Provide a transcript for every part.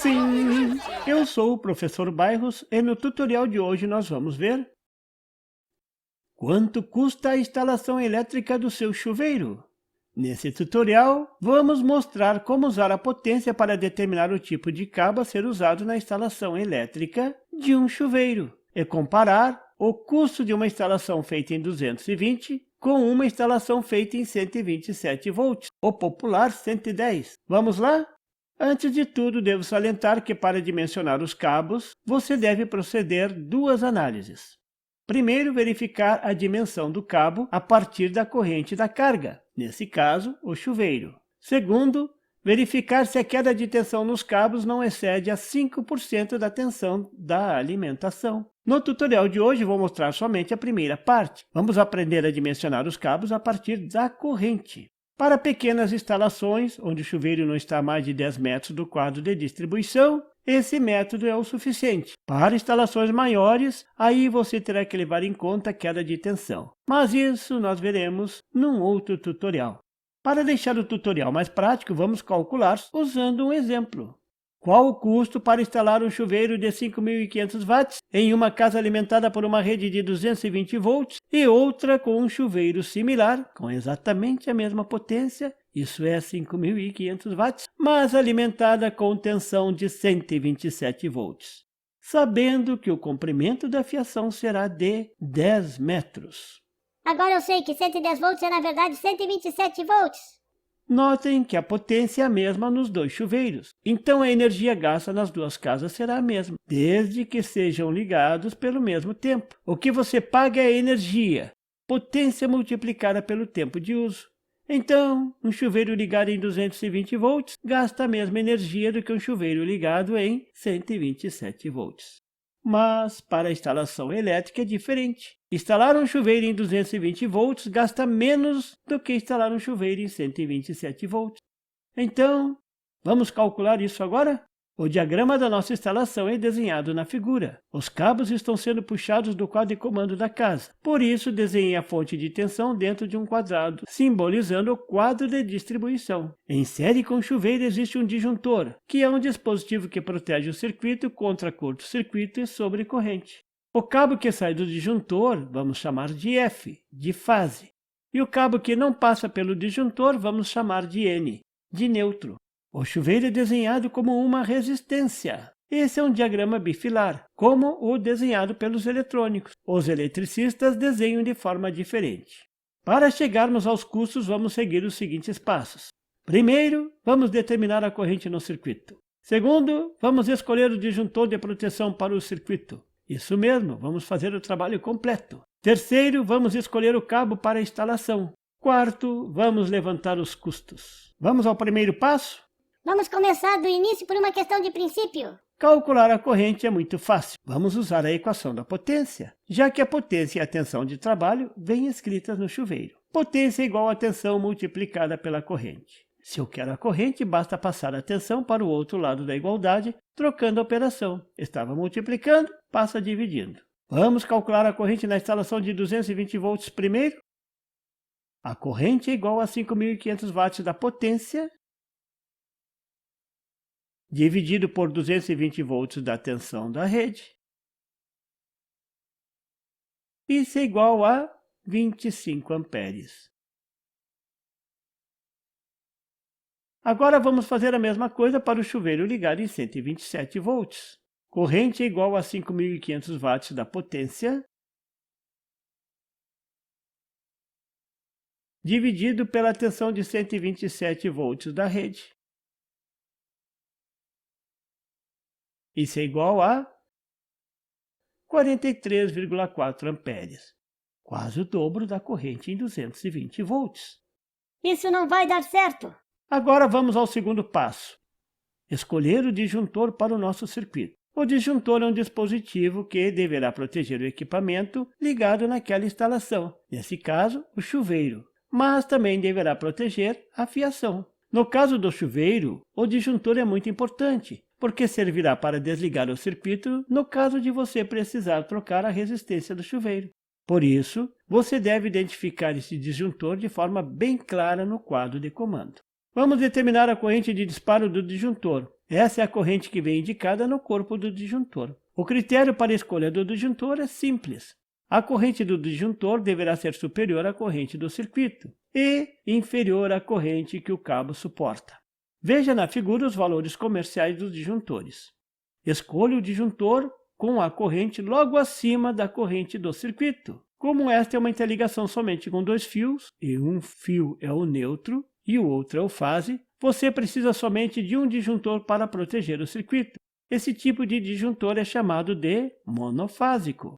Sim, eu sou o professor Bairros e no tutorial de hoje nós vamos ver quanto custa a instalação elétrica do seu chuveiro. Nesse tutorial, vamos mostrar como usar a potência para determinar o tipo de cabo a ser usado na instalação elétrica de um chuveiro e comparar o custo de uma instalação feita em 220 com uma instalação feita em 127 volts, o popular 110. Vamos lá? Antes de tudo, devo salientar que para dimensionar os cabos, você deve proceder duas análises. Primeiro, verificar a dimensão do cabo a partir da corrente da carga, nesse caso, o chuveiro. Segundo, verificar se a queda de tensão nos cabos não excede a 5% da tensão da alimentação. No tutorial de hoje, vou mostrar somente a primeira parte. Vamos aprender a dimensionar os cabos a partir da corrente. Para pequenas instalações, onde o chuveiro não está a mais de 10 metros do quadro de distribuição, esse método é o suficiente. Para instalações maiores, aí você terá que levar em conta a queda de tensão. Mas isso nós veremos num outro tutorial. Para deixar o tutorial mais prático, vamos calcular usando um exemplo. Qual o custo para instalar um chuveiro de 5.500 watts em uma casa alimentada por uma rede de 220 volts e outra com um chuveiro similar, com exatamente a mesma potência, isso é 5.500 watts, mas alimentada com tensão de 127 volts, sabendo que o comprimento da fiação será de 10 metros. Agora eu sei que 110 volts é na verdade 127 volts. Notem que a potência é a mesma nos dois chuveiros, então a energia gasta nas duas casas será a mesma, desde que sejam ligados pelo mesmo tempo. O que você paga é a energia, potência multiplicada pelo tempo de uso. Então, um chuveiro ligado em 220 volts gasta a mesma energia do que um chuveiro ligado em 127 volts. Mas para a instalação elétrica é diferente. Instalar um chuveiro em 220 volts gasta menos do que instalar um chuveiro em 127 volts. Então, vamos calcular isso agora? O diagrama da nossa instalação é desenhado na figura. Os cabos estão sendo puxados do quadro de comando da casa. Por isso, desenhei a fonte de tensão dentro de um quadrado, simbolizando o quadro de distribuição. Em série com o chuveiro existe um disjuntor, que é um dispositivo que protege o circuito contra curto-circuito e sobrecorrente. O cabo que sai do disjuntor vamos chamar de F, de fase. E o cabo que não passa pelo disjuntor vamos chamar de N, de neutro. O chuveiro é desenhado como uma resistência. Esse é um diagrama bifilar, como o desenhado pelos eletrônicos. Os eletricistas desenham de forma diferente. Para chegarmos aos custos, vamos seguir os seguintes passos. Primeiro, vamos determinar a corrente no circuito. Segundo, vamos escolher o disjuntor de proteção para o circuito. Isso mesmo, vamos fazer o trabalho completo. Terceiro, vamos escolher o cabo para a instalação. Quarto, vamos levantar os custos. Vamos ao primeiro passo? Vamos começar do início por uma questão de princípio. Calcular a corrente é muito fácil. Vamos usar a equação da potência, já que a potência e a tensão de trabalho vêm escritas no chuveiro. Potência é igual a tensão multiplicada pela corrente. Se eu quero a corrente, basta passar a tensão para o outro lado da igualdade, trocando a operação. Estava multiplicando, passa dividindo. Vamos calcular a corrente na instalação de 220 volts primeiro? A corrente é igual a 5.500 watts da potência, dividido por 220 volts da tensão da rede. Isso é igual a 25 amperes. Agora vamos fazer a mesma coisa para o chuveiro ligado em 127 volts. Corrente é igual a 5.500 watts da potência, dividido pela tensão de 127 volts da rede. Isso é igual a 43,4 amperes, quase o dobro da corrente em 220 volts. Isso não vai dar certo. Agora vamos ao segundo passo. Escolher o disjuntor para o nosso circuito. O disjuntor é um dispositivo que deverá proteger o equipamento ligado naquela instalação, nesse caso, o chuveiro, mas também deverá proteger a fiação. No caso do chuveiro, o disjuntor é muito importante, porque servirá para desligar o circuito no caso de você precisar trocar a resistência do chuveiro. Por isso, você deve identificar esse disjuntor de forma bem clara no quadro de comando. Vamos determinar a corrente de disparo do disjuntor. Essa é a corrente que vem indicada no corpo do disjuntor. O critério para a escolha do disjuntor é simples. A corrente do disjuntor deverá ser superior à corrente do circuito e inferior à corrente que o cabo suporta. Veja na figura os valores comerciais dos disjuntores. Escolha o disjuntor com a corrente logo acima da corrente do circuito. Como esta é uma interligação somente com dois fios, e um fio é o neutro e o outro é o fase, você precisa somente de um disjuntor para proteger o circuito. Esse tipo de disjuntor é chamado de monofásico.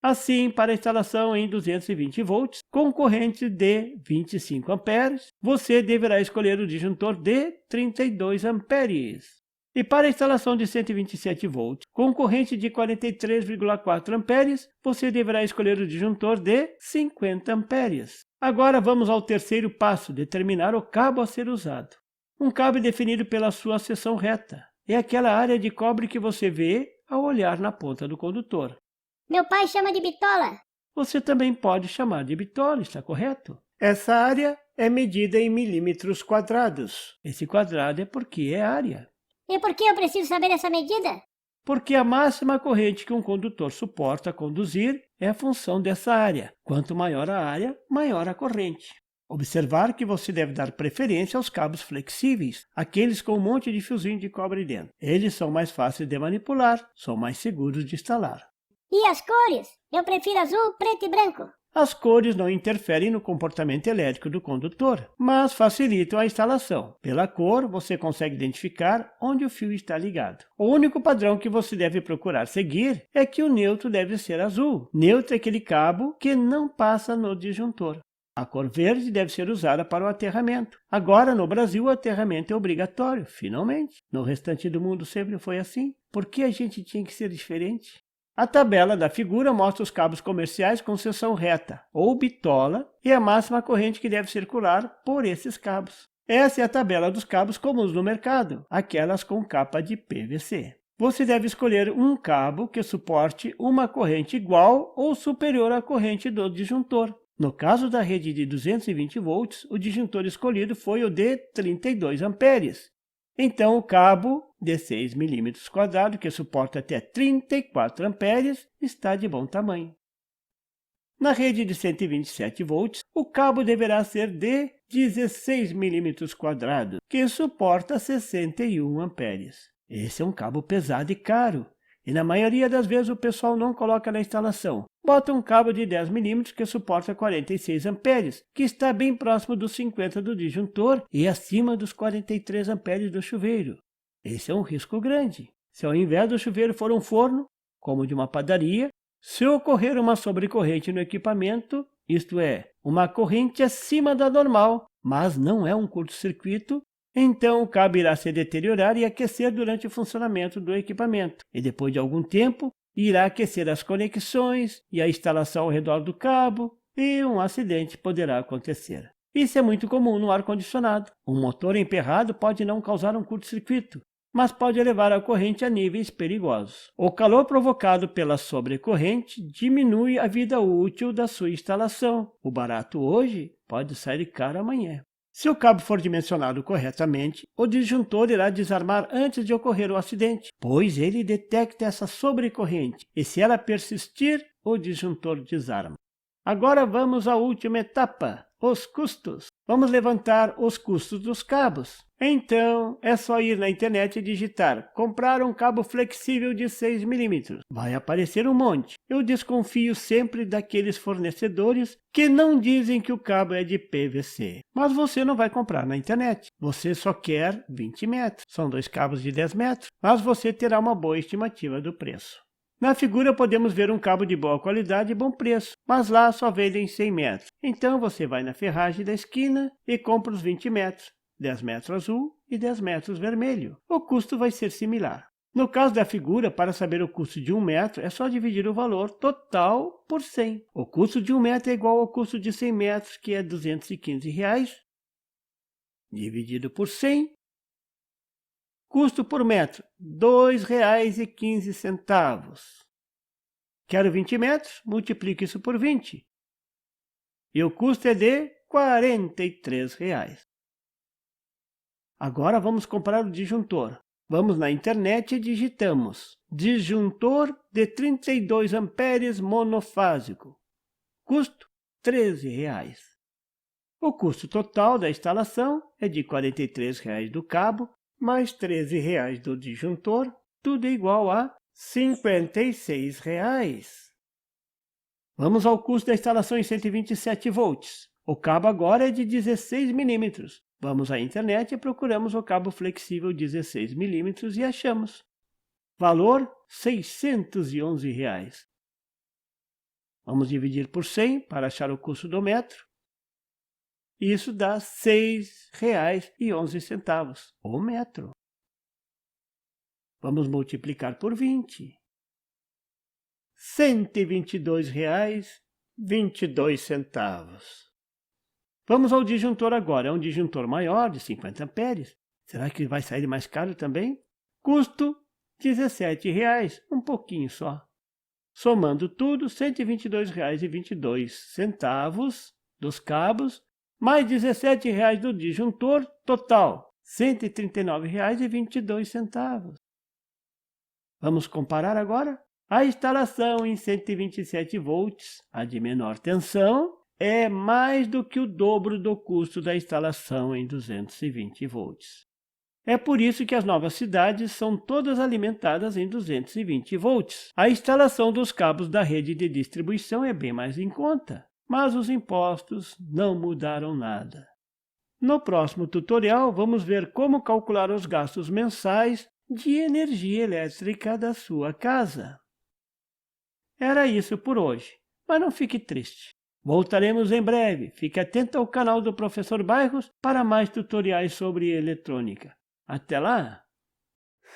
Assim, para a instalação em 220 volts, com corrente de 25 amperes, você deverá escolher o disjuntor de 32 amperes. E para a instalação de 127 volts, com corrente de 43,4 amperes, você deverá escolher o disjuntor de 50 amperes. Agora vamos ao terceiro passo, determinar o cabo a ser usado. Um cabo é definido pela sua seção reta. É aquela área de cobre que você vê ao olhar na ponta do condutor. Meu pai chama de bitola. Você também pode chamar de bitola, está correto? Essa área é medida em milímetros quadrados. Esse quadrado é porque é área. E por que eu preciso saber essa medida? Porque a máxima corrente que um condutor suporta conduzir é a função dessa área. Quanto maior a área, maior a corrente. Observar que você deve dar preferência aos cabos flexíveis, aqueles com um monte de fiozinho de cobre dentro. Eles são mais fáceis de manipular, são mais seguros de instalar. E as cores? Eu prefiro azul, preto e branco. As cores não interferem no comportamento elétrico do condutor, mas facilitam a instalação. Pela cor, você consegue identificar onde o fio está ligado. O único padrão que você deve procurar seguir é que o neutro deve ser azul. Neutro é aquele cabo que não passa no disjuntor. A cor verde deve ser usada para o aterramento. Agora, no Brasil, o aterramento é obrigatório, finalmente. No restante do mundo sempre foi assim. Por que a gente tinha que ser diferente? A tabela da figura mostra os cabos comerciais com seção reta, ou bitola, e a máxima corrente que deve circular por esses cabos. Essa é a tabela dos cabos comuns no mercado, aquelas com capa de PVC. Você deve escolher um cabo que suporte uma corrente igual ou superior à corrente do disjuntor. No caso da rede de 220 volts, o disjuntor escolhido foi o de 32 amperes. Então, o cabo de 6 milímetros quadrados, que suporta até 34 amperes, está de bom tamanho. Na rede de 127 volts, o cabo deverá ser de 16 milímetros quadrados, que suporta 61 amperes. Esse é um cabo pesado e caro, e na maioria das vezes o pessoal não coloca na instalação. Bota um cabo de 10 milímetros que suporta 46 amperes, que está bem próximo dos 50 do disjuntor e acima dos 43 amperes do chuveiro. Esse é um risco grande. Se ao invés do chuveiro for um forno, como de uma padaria, se ocorrer uma sobrecorrente no equipamento, isto é, uma corrente acima da normal, mas não é um curto-circuito, então o cabo irá se deteriorar e aquecer durante o funcionamento do equipamento. E depois de algum tempo, irá aquecer as conexões e a instalação ao redor do cabo, e um acidente poderá acontecer. Isso é muito comum no ar-condicionado. Um motor emperrado pode não causar um curto-circuito, mas pode levar a corrente a níveis perigosos. O calor provocado pela sobrecorrente diminui a vida útil da sua instalação. O barato hoje pode sair caro amanhã. Se o cabo for dimensionado corretamente, o disjuntor irá desarmar antes de ocorrer o acidente, pois ele detecta essa sobrecorrente, e se ela persistir, o disjuntor desarma. Agora vamos à última etapa, os custos. Vamos levantar os custos dos cabos. Então, é só ir na internet e digitar comprar um cabo flexível de 6 milímetros. Vai aparecer um monte. Eu desconfio sempre daqueles fornecedores que não dizem que o cabo é de PVC. Mas você não vai comprar na internet. Você só quer 20 metros. São dois cabos de 10 metros, mas você terá uma boa estimativa do preço. Na figura podemos ver um cabo de boa qualidade e bom preço, mas lá só vendem 100 metros. Então você vai na ferragem da esquina e compra os 20 metros, 10 metros azul e 10 metros vermelho. O custo vai ser similar. No caso da figura, para saber o custo de 1 metro, é só dividir o valor total por 100. O custo de 1 metro é igual ao custo de 100 metros, que é R$ 215, dividido por 100. Custo por metro, R$ 2,15. Quero 20 metros, multiplique isso por 20. E o custo é de R$ 43. Agora vamos comparar o disjuntor. Vamos na internet e digitamos disjuntor de 32 amperes monofásico. Custo R$13. O custo total da instalação é de R$43 do cabo, mais R$13 do disjuntor, tudo igual a R$56. Vamos ao custo da instalação em 127 volts. O cabo agora é de 16 milímetros. Vamos à internet e procuramos o cabo flexível 16 milímetros e achamos. Valor R$611. Vamos dividir por 100 para achar o custo do metro. Isso dá R$6,11 o metro. Vamos multiplicar por 20. R$122,22. Vamos ao disjuntor agora. É um disjuntor maior, de 50 amperes. Será que vai sair mais caro também? Custo R$17, um pouquinho só. Somando tudo, R$122,22 dos cabos, mais R$17 do disjuntor, total R$139,22. Vamos comparar agora? A instalação em 127 volts, a de menor tensão, é mais do que o dobro do custo da instalação em 220 volts. É por isso que as novas cidades são todas alimentadas em 220 volts. A instalação dos cabos da rede de distribuição é bem mais em conta, mas os impostos não mudaram nada. No próximo tutorial, vamos ver como calcular os gastos mensais de energia elétrica da sua casa. Era isso por hoje, mas não fique triste. Voltaremos em breve. Fique atento ao canal do Professor Bairros para mais tutoriais sobre eletrônica. Até lá!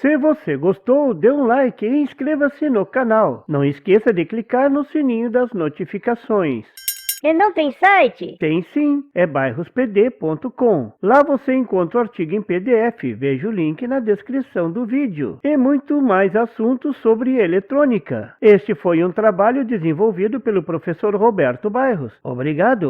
Se você gostou, dê um like e inscreva-se no canal. Não esqueça de clicar no sininho das notificações. E não tem site? Tem sim, é bairrospd.com. Lá você encontra o artigo em PDF, veja o link na descrição do vídeo. E muito mais assuntos sobre eletrônica. Este foi um trabalho desenvolvido pelo professor Roberto Bairros. Obrigado!